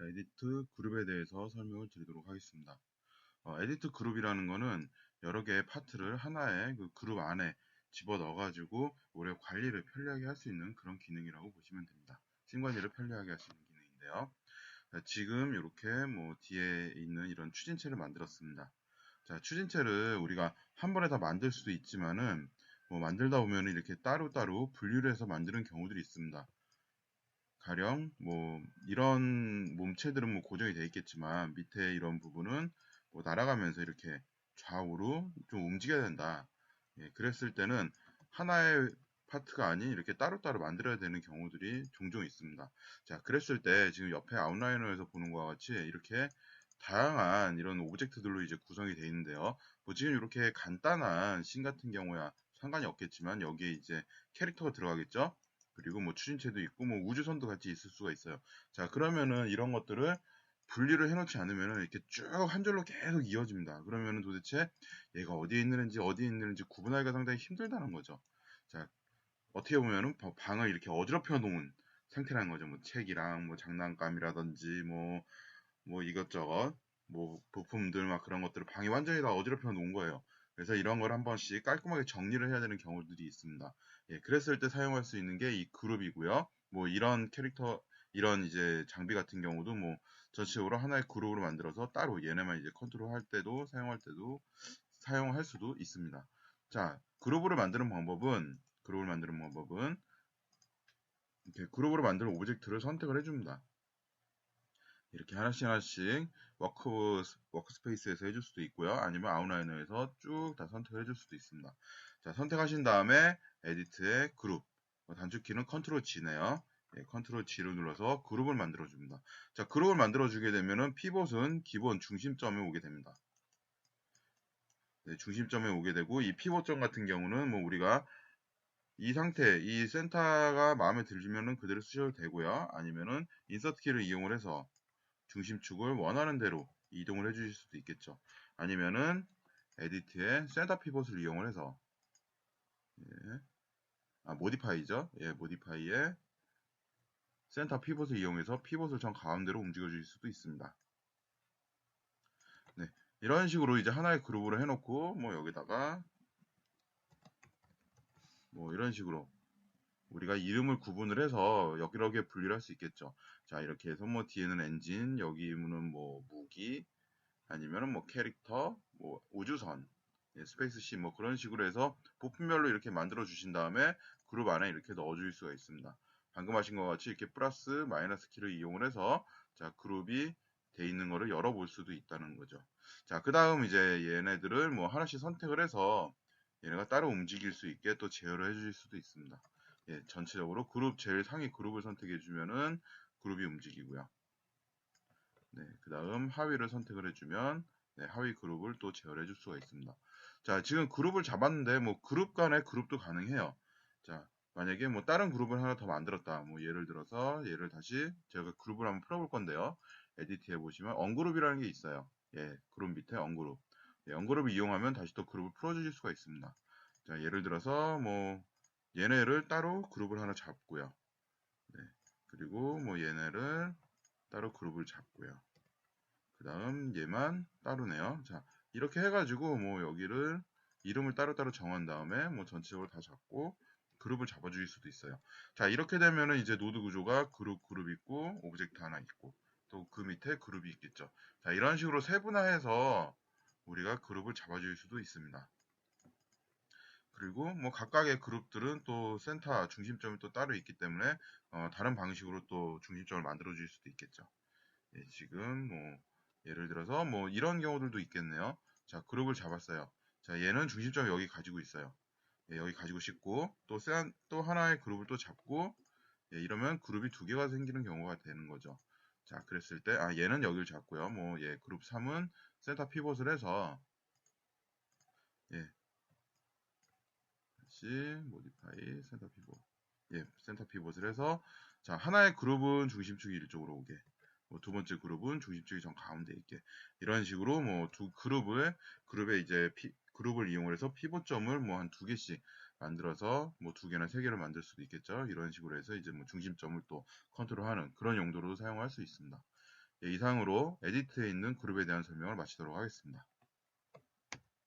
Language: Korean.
자, 에디트 그룹에 대해서 설명을 드리도록 하겠습니다. 에디트 그룹이라는 거는 여러 개의 파트를 하나의 그 그룹 안에 집어 넣어가지고 오래 관리를 편리하게 할 수 있는 그런 기능이라고 보시면 됩니다. 팀 관리를 편리하게 할 수 있는 기능인데요. 자, 지금 이렇게 뭐 뒤에 있는 이런 추진체를 만들었습니다. 자, 추진체를 우리가 한 번에 다 만들 수도 있지만은 뭐 만들다 보면 이렇게 따로따로 분류를 해서 만드는 경우들이 있습니다. 가령 뭐 이런 몸체들은 뭐 고정이 되어 있겠지만 밑에 이런 부분은 뭐 날아가면서 이렇게 좌우로 좀 움직여야 된다. 예, 그랬을 때는 하나의 파트가 아닌 이렇게 따로따로 만들어야 되는 경우들이 종종 있습니다. 자, 그랬을 때 지금 옆에 아웃라이너에서 보는 것과 같이 이렇게 다양한 이런 오브젝트들로 이제 구성이 되어 있는데요. 뭐 지금 이렇게 간단한 씬 같은 경우야 상관이 없겠지만 여기에 이제 캐릭터가 들어가겠죠. 그리고 뭐 추진체도 있고 뭐 우주선도 같이 있을 수가 있어요. 자, 그러면은 이런 것들을 분리를 해놓지 않으면은 이렇게 쭉 한 줄로 계속 이어집니다. 그러면은 도대체 얘가 어디에 있는지 구분하기가 상당히 힘들다는 거죠. 자, 어떻게 보면은 방을 이렇게 어지럽혀 놓은 상태라는 거죠. 뭐 책이랑 뭐 장난감이라든지 뭐 이것저것 뭐 부품들 막 그런 것들을 방에 완전히 다 어지럽혀 놓은 거예요. 그래서 이런 걸 한 번씩 깔끔하게 정리를 해야 되는 경우들이 있습니다. 예, 그랬을 때 사용할 수 있는 게 이 그룹이고요. 뭐 이런 캐릭터, 이런 이제 장비 같은 경우도 뭐 전체적으로 하나의 그룹으로 만들어서 따로 얘네만 이제 컨트롤할 때도 사용할 때도 사용할 수도 있습니다. 자, 그룹을 만드는 방법은 이렇게 그룹으로 만든 오브젝트를 선택을 해줍니다. 이렇게 하나씩 하나씩 워크스페이스에서 해줄 수도 있고요. 아니면 아웃라이너에서 쭉 다 선택을 해줄 수도 있습니다. 자, 선택하신 다음에 에디트의 그룹, 단축키는 컨트롤 G네요. 예, 컨트롤 G를 눌러서 그룹을 만들어 줍니다. 자, 그룹을 만들어 주게 되면은 피봇은 기본 중심점에 오게 됩니다. 네, 중심점에 오게 되고 이 피봇점 같은 경우는 뭐 우리가 이 상태, 이 센터가 마음에 들면은 그대로 쓰셔도 되고요. 아니면은 인서트 키를 이용을 해서 중심축을 원하는 대로 이동을 해주실 수도 있겠죠. 아니면은 에디트의 센터 피봇을 이용을 해서 예, 모디파이죠. 예, 모디파이의 센터 피봇을 이용해서 피봇을 정 가운데로 움직여 주실 수도 있습니다. 네, 이런 식으로 이제 하나의 그룹으로 해놓고 뭐 여기다가 뭐 이런 식으로 우리가 이름을 구분을 해서 여기저기에 분리를 할 수 있겠죠. 자, 이렇게 해서 뭐 뒤에는 엔진, 여기는 뭐 무기, 아니면은 뭐 캐릭터, 뭐 우주선, 예, 스페이스십 뭐 그런 식으로 해서 부품별로 이렇게 만들어 주신 다음에 그룹 안에 이렇게 넣어 줄 수가 있습니다. 방금 하신 것 같이 이렇게 플러스 마이너스 키를 이용을 해서 자, 그룹이 돼 있는 거를 열어볼 수도 있다는 거죠. 자, 그 다음 이제 얘네들을 뭐 하나씩 선택을 해서 얘네가 따로 움직일 수 있게 또 제어를 해주실 수도 있습니다. 예, 전체적으로 그룹 제일 상위 그룹을 선택해 주면은 그룹이 움직이고요. 네, 그 다음 하위를 선택을 해주면 네, 하위 그룹을 또 제어를 해줄 수가 있습니다. 자, 지금 그룹을 잡았는데 뭐 그룹 간의 그룹도 가능해요. 자, 만약에 뭐 다른 그룹을 하나 더 만들었다. 뭐 예를 들어서 얘를 다시 제가 그룹을 한번 풀어볼 건데요. 에디트 해보시면 언그룹이라는 게 있어요. 예, 그룹 밑에 언그룹. 예, 언그룹을 이용하면 다시 또 그룹을 풀어주실 수가 있습니다. 자, 예를 들어서 뭐 얘네를 따로 그룹을 하나 잡고요. 네, 그리고 뭐 얘네를 따로 그룹을 잡고요. 그 다음 얘만 따로네요. 자, 이렇게 해가지고 뭐 여기를 이름을 따로따로 정한 다음에 뭐 전체적으로 다 잡고 그룹을 잡아주실 수도 있어요. 자, 이렇게 되면은 이제 노드 구조가 그룹 있고 오브젝트 하나 있고 또 그 밑에 그룹이 있겠죠. 자, 이런 식으로 세분화해서 우리가 그룹을 잡아줄 수도 있습니다. 그리고 뭐 각각의 그룹들은 또 센터 중심점이 또 따로 있기 때문에 다른 방식으로 또 중심점을 만들어 줄 수도 있겠죠. 예, 지금 뭐 예를 들어서 뭐 이런 경우들도 있겠네요. 자, 그룹을 잡았어요. 자, 얘는 중심점 여기 가지고 있어요. 예, 여기 가지고 싶고 또 하나의 그룹을 또 잡고 예, 이러면 그룹이 두 개가 생기는 경우가 되는 거죠. 자, 그랬을 때 얘는 여기를 잡고요. 뭐 예, 그룹 3은 센터 피봇을 해서 예, 다시 모디파이 센터 피봇. 예, 센터 피봇을 해서 자, 하나의 그룹은 중심축이 이쪽으로 오게. 뭐 두 번째 그룹은 중심축이 정 가운데 있게. 이런 식으로 뭐 두 그룹에 이제 그룹을 이용해서 피봇점을 뭐 한 두 개씩 만들어서 뭐 두 개나 세 개를 만들 수도 있겠죠. 이런 식으로 해서 이제 뭐 중심점을 또 컨트롤하는 그런 용도로도 사용할 수 있습니다. 예, 이상으로 에디트에 있는 그룹에 대한 설명을 마치도록 하겠습니다.